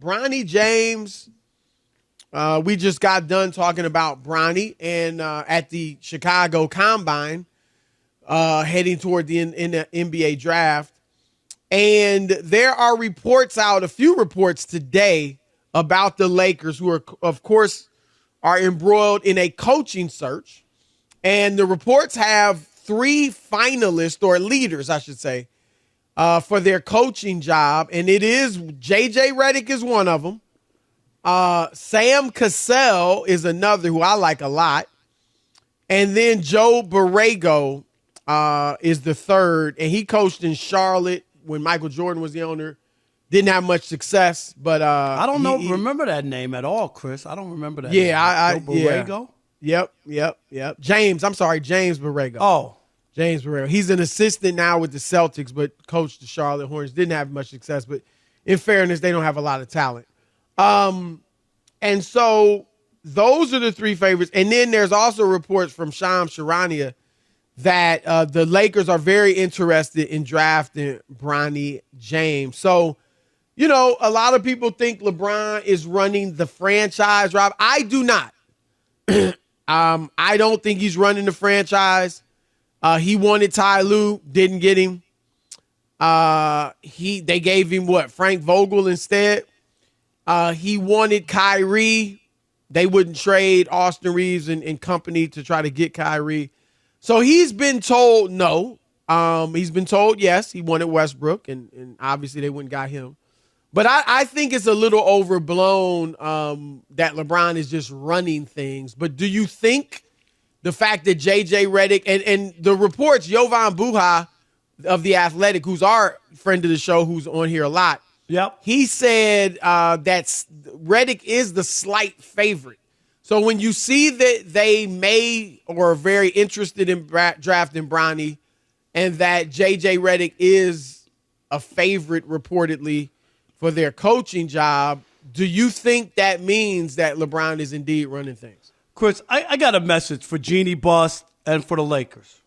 Bronny James, we just got done talking about Bronny and at the Chicago Combine, heading toward the NBA draft. And there are reports out, a few reports today about the Lakers who are, of course, are embroiled in a coaching search. And the reports have 3 finalists, or leaders, I should say, for their coaching job. And it is JJ Redick is one of them. Sam Cassell is another who I like a lot. And then Joe Borrego is the third. And he coached in Charlotte when Michael Jordan was the owner. Didn't have much success, but I don't remember that name at all, Chris. I don't remember that. Yeah, name. Joe Borrego? Yep. James Borrego. Oh. James Borrego. He's an assistant now with the Celtics, but coached the Charlotte Hornets. Didn't have much success, but in fairness, they don't have a lot of talent. And so those are the 3 favorites. And then there's also reports from Shams Charania that the Lakers are very interested in drafting Bronny James. So, you know, a lot of people think LeBron is running the franchise, Rob. I do not. I don't think he's running the franchise. He wanted Ty Lue, didn't get him. They gave him Frank Vogel instead. He wanted Kyrie. They wouldn't trade Austin Reeves and company to try to get Kyrie. So he's been told no. He's been told yes. He wanted Westbrook, and obviously they wouldn't got him. But I think it's a little overblown that LeBron is just running things. But do you think the fact that JJ Redick and the reports, Jovan Buha of The Athletic, who's our friend of the show, who's on here a lot, yep, he said that Redick is the slight favorite. So when you see that they may or are very interested in drafting Bronny and that JJ Redick is a favorite reportedly for their coaching job, do you think that means that LeBron is indeed running things? Chris, I got a message for Jeannie Buss and for the Lakers.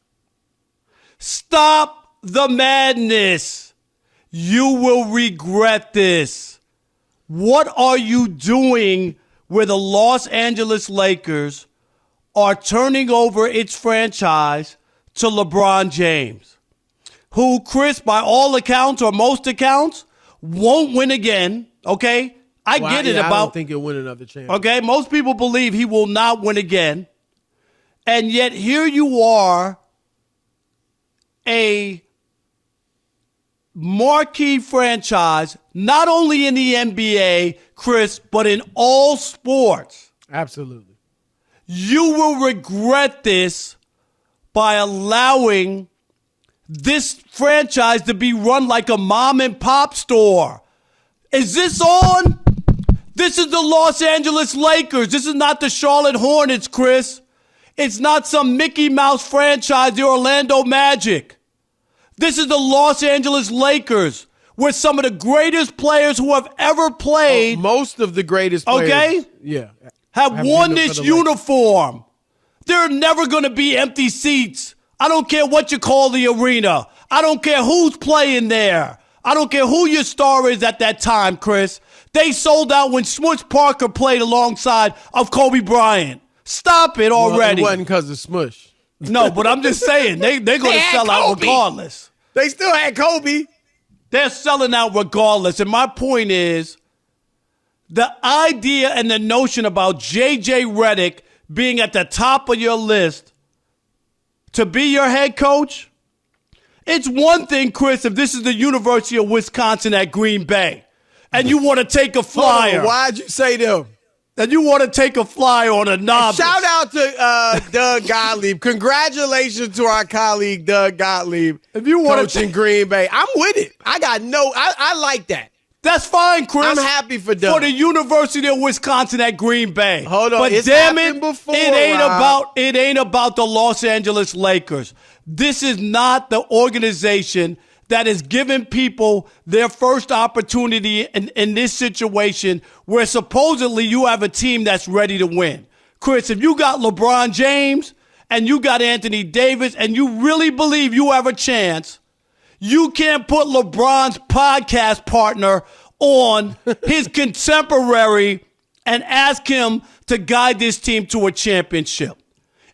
Stop the madness. You will regret this. What are you doing where the Los Angeles Lakers are turning over its franchise to LeBron James, who, Chris, by all accounts or most accounts, won't win again, okay? I don't think he'll win another chance. Okay, most people believe he will not win again. And yet here you are, a marquee franchise, not only in the NBA, Chris, but in all sports. Absolutely. You will regret this by allowing this franchise to be run like a mom and pop store. Is this on? This is the Los Angeles Lakers. This is not the Charlotte Hornets, Chris. It's not some Mickey Mouse franchise, the Orlando Magic. This is the Los Angeles Lakers, where some of the greatest players who have ever played, most of the greatest players, okay, yeah, have worn this uniform. There are never going to be empty seats. I don't care what you call the arena. I don't care who's playing there. I don't care who your star is at that time, Chris. They sold out when Smush Parker played alongside of Kobe Bryant. Stop it already. Well, it wasn't because of Smush. No, but I'm just saying, they're going to sell out regardless. They still had Kobe. They're selling out regardless. And my point is, the idea and the notion about JJ Redick being at the top of your list to be your head coach, it's one thing, Chris, if this is the University of Wisconsin at Green Bay and you want to take a flyer. Why'd you say them? And you want to take a flyer on a novice. Shout out to Doug Gottlieb. Congratulations to our colleague, Doug Gottlieb. If you want coaching Green Bay. I'm with it. I like that. That's fine, Chris. I'm happy for Doug. For the University of Wisconsin at Green Bay. Hold on. But it's damn it, before, it ain't about the Los Angeles Lakers. This is not the organization that is giving people their first opportunity in this situation where supposedly you have a team that's ready to win. Chris, if you got LeBron James and you got Anthony Davis and you really believe you have a chance, you can't put LeBron's podcast partner on his contemporary and ask him to guide this team to a championship.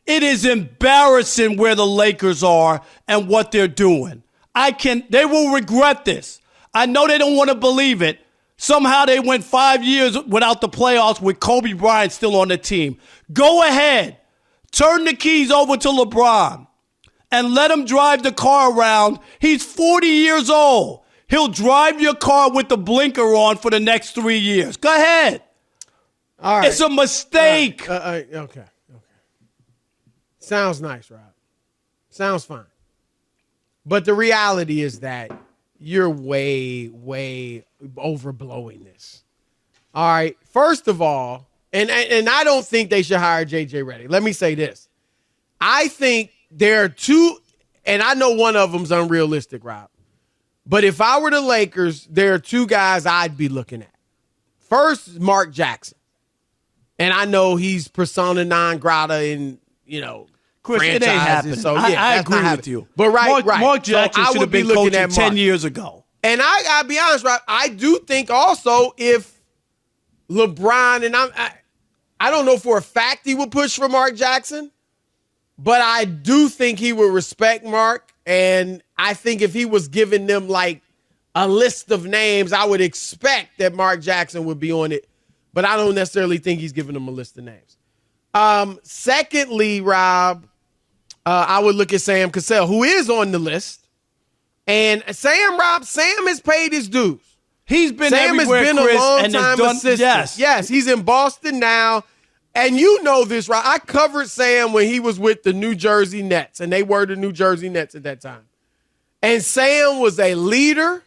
It is embarrassing where the Lakers are and what they're doing. They will regret this. I know they don't want to believe it. Somehow they went 5 years without the playoffs with Kobe Bryant still on the team. Go ahead. Turn the keys over to LeBron and let him drive the car around. He's 40 years old. He'll drive your car with the blinker on for the next 3 years. Go ahead. All right. It's a mistake. Okay. Sounds nice, Rob. Sounds fine. But the reality is that you're way, way overblowing this. All right. First of all, and I don't think they should hire JJ Redick. Let me say this. I think there are two, and I know one of them's unrealistic, Rob. But if I were the Lakers, there are two guys I'd be looking at. First, Mark Jackson. And I know he's persona non grata in, Chris, it ain't happening. So, yeah, I agree with you. But Mark Jackson so should have been coaching 10 years ago. And I gotta be honest, right? I do think also if LeBron, and I don't know for a fact he would push for Mark Jackson, but I do think he would respect Mark. And I think if he was giving them like a list of names, I would expect that Mark Jackson would be on it. But I don't necessarily think he's giving them a list of names. Secondly, Rob, I would look at Sam Cassell, who is on the list. And Sam has paid his dues. He's been Sam everywhere, has been Chris, a long and time assistant. Yes, he's in Boston now. And you know this, right? I covered Sam when he was with the New Jersey Nets, and they were the New Jersey Nets at that time. And Sam was a leader.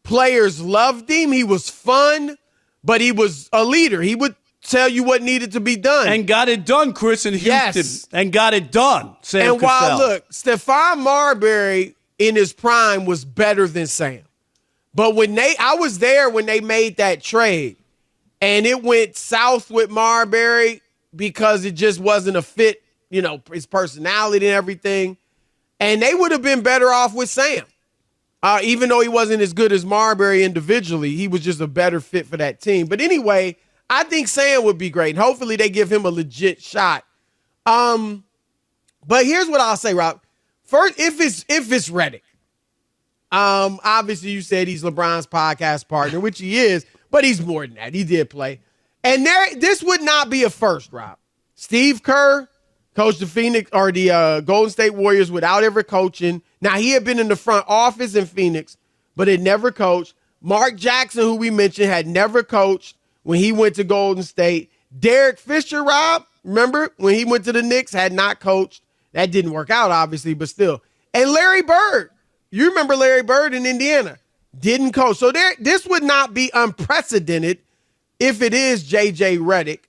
Players loved him. He was fun, but he was a leader. He would tell you what needed to be done. And got it done, Chris, in Houston. Yes. And got it done, Sam And while, Cassell. look, Stephon Marbury in his prime was better than Sam. But I was there when they made that trade, and it went south with Marbury because it just wasn't a fit, his personality and everything. And they would have been better off with Sam. Even though he wasn't as good as Marbury individually, he was just a better fit for that team. But anyway, I think Sam would be great. And hopefully they give him a legit shot. But here's what I'll say, Rob. First, if it's Redick, obviously you said he's LeBron's podcast partner, which he is, but he's more than that. He did play. And this would not be a first, Rob. Steve Kerr coached the Phoenix or the Golden State Warriors without ever coaching. Now, he had been in the front office in Phoenix, but had never coached. Mark Jackson, who we mentioned, had never coached when he went to Golden State. Derek Fisher, Rob, remember when he went to the Knicks, had not coached. That didn't work out, obviously, but still. And Larry Bird, you remember Larry Bird in Indiana, didn't coach. So this would not be unprecedented if it is JJ Redick.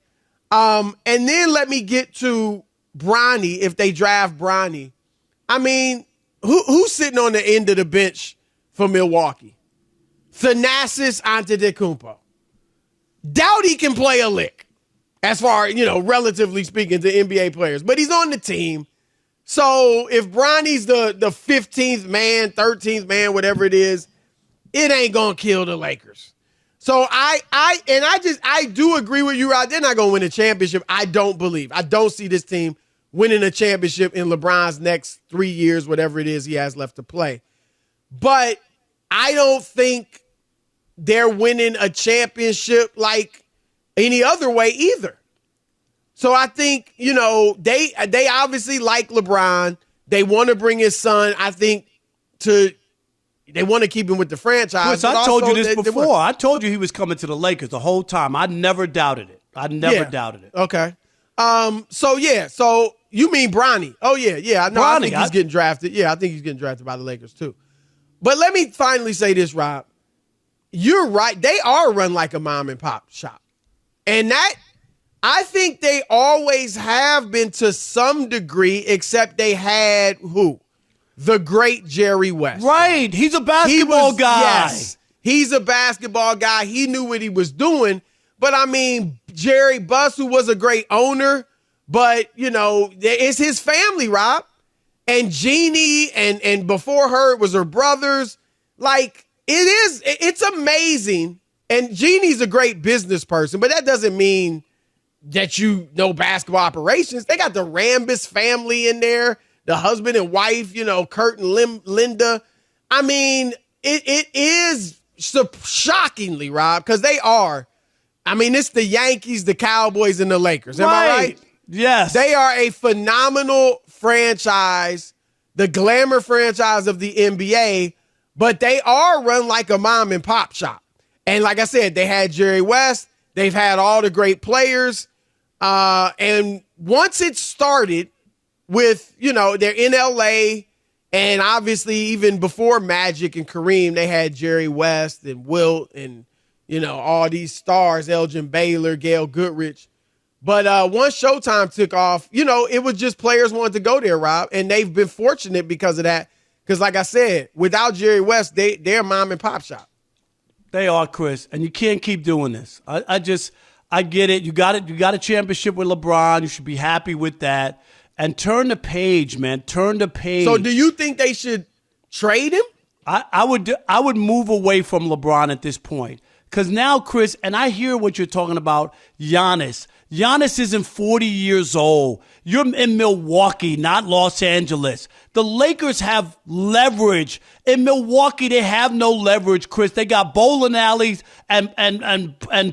And then let me get to Bronny, if they draft Bronny. I mean, who's sitting on the end of the bench for Milwaukee? Thanasis Antetokounmpo. Doubt he can play a lick as far, relatively speaking to NBA players, but he's on the team. So if Bronny's the 15th man, 13th man, whatever it is, it ain't going to kill the Lakers. So I do agree with you, Rod. They're not going to win a championship. I don't see this team winning a championship in LeBron's next 3 years, whatever it is he has left to play. But I don't think they're winning a championship like any other way either. So I think, they obviously like LeBron. They want to bring his son, I think, they want to keep him with the franchise. Chris, I told you this before. I told you he was coming to the Lakers the whole time. I never doubted it. Doubted it. Okay. So you mean Bronny? Oh, yeah. I think he's getting drafted. Yeah, I think he's getting drafted by the Lakers too. But let me finally say this, Rob. You're right. They are run like a mom and pop shop. And that, I think they always have been to some degree, except they had who? The great Jerry West. Right. He's a basketball guy. Yes. He's a basketball guy. He knew what he was doing. But I mean, Jerry Buss, who was a great owner, but it's his family, Rob. And Jeannie and before her, it was her brothers. Like, it's amazing And Jeannie's a great business person, but that doesn't mean that you know basketball operations. They got the Rambis family in there, the husband and wife, Kurt and Linda. I mean, it is shockingly, Rob, because they are. I mean, it's the Yankees, the Cowboys, and the Lakers. Am I right? Yes. They are a phenomenal franchise, the glamour franchise of the NBA, but they are run like a mom and pop shop. And like I said, they had Jerry West. They've had all the great players. And once it started with, they're in LA, and obviously even before Magic and Kareem, they had Jerry West and Wilt and, all these stars, Elgin Baylor, Gail Goodrich. But once Showtime took off, it was just players wanted to go there, Rob. And they've been fortunate because of that. Because like I said, without Jerry West, they're a mom and pop shop. They are, Chris. And you can't keep doing this. I get it. You got it. You got a championship with LeBron. You should be happy with that. And turn the page, man. Turn the page. So do you think they should trade him? I would move away from LeBron at this point. Because now, Chris, and I hear what you're talking about, Giannis. Giannis isn't 40 years old. You're in Milwaukee, not Los Angeles. The Lakers have leverage. In Milwaukee, they have no leverage, Chris. They got bowling alleys and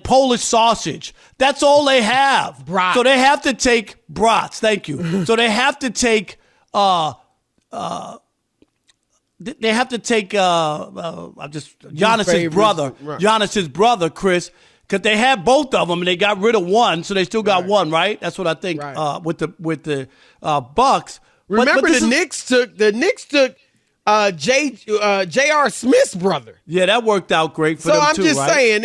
Polish sausage. That's all they have. Brats. So they have to take brats. Thank you. So they have to take Giannis's brother. Right. Giannis's brother, Chris. Because they had both of them and they got rid of one, so they still got one, right? That's what I think. Right. With the Bucks. Remember, but the Knicks took J.R. Smith's brother. Yeah, that worked out great for them too. So I'm just saying,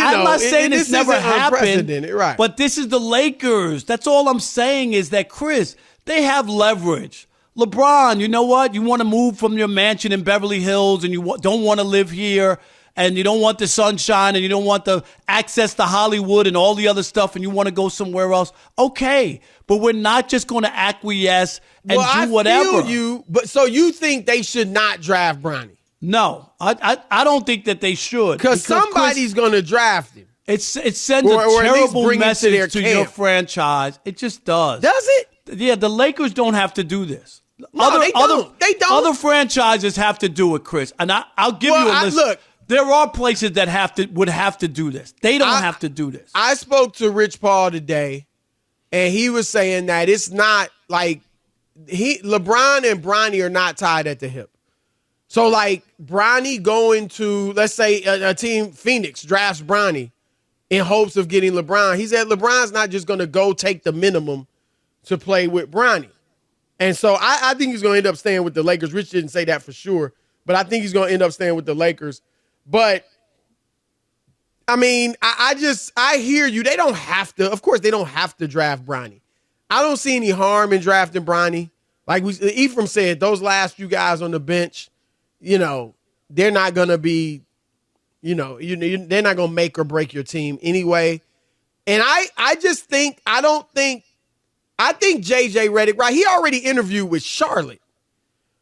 I'm not saying it's never happened, right? But this is the Lakers. That's all I'm saying is that, Chris, they have leverage. LeBron, you know what? You want to move from your mansion in Beverly Hills and you don't want to live here. And you don't want the sunshine and you don't want the access to Hollywood and all the other stuff and you want to go somewhere else. Okay. But we're not just going to acquiesce and do whatever. Feel you, but so you think they should not draft Bronny? No. I don't think that they should. Because somebody's going to draft him. It sends a terrible message to your franchise. It just does. Does it? Yeah, the Lakers don't have to do this. No, they don't. They don't. Other franchises have to do it, Chris. And I'll give you a list. Look. There are places that would have to do this. They don't have to do this. I spoke to Rich Paul today, and he was saying that it's not like LeBron and Bronny are not tied at the hip. So like Bronny going to, let's say a team, Phoenix drafts Bronny in hopes of getting LeBron. He said LeBron's not just going to go take the minimum to play with Bronny. And so I think he's going to end up staying with the Lakers. Rich didn't say that for sure, but I think he's going to end up staying with the Lakers. But, I mean, I hear you. They don't have to. Of course, they don't have to draft Bronny. I don't see any harm in drafting Bronny. Like Ephraim said, those last few guys on the bench, they're not going to be, they're not going to make or break your team anyway. And I think JJ Redick, right, he already interviewed with Charlotte.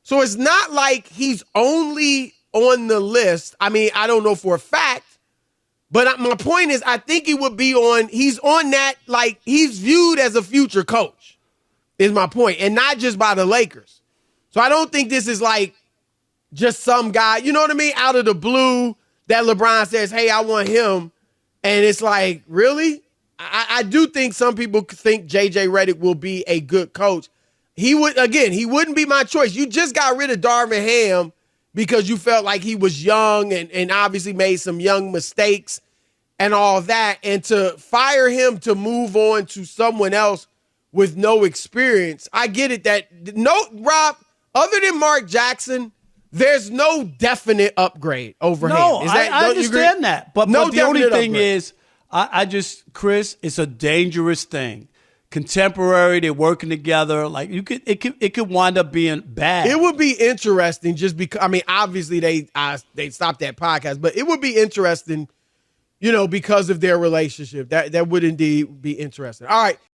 So it's not like he's only on the list. I mean, I don't know for a fact, but my point is I think he would be he's on that, like he's viewed as a future coach is my point, and not just by the Lakers. So I don't think this is like just some guy, you know what I mean, out of the blue that LeBron says, hey, I want him. And it's like, really? I do think some people think JJ Redick will be a good coach. He wouldn't be my choice. You just got rid of Darvin Ham because you felt like he was young and obviously made some young mistakes and all that. And to fire him to move on to someone else with no experience, I get it Rob, other than Mark Jackson, there's no definite upgrade over him. No, I understand that. But the only thing is, Chris, it's a dangerous thing. Contemporary, they're working together. Like it could wind up being bad. It would be interesting just because, I mean, obviously they stopped that podcast, but it would be interesting, because of their relationship. That would indeed be interesting. All right.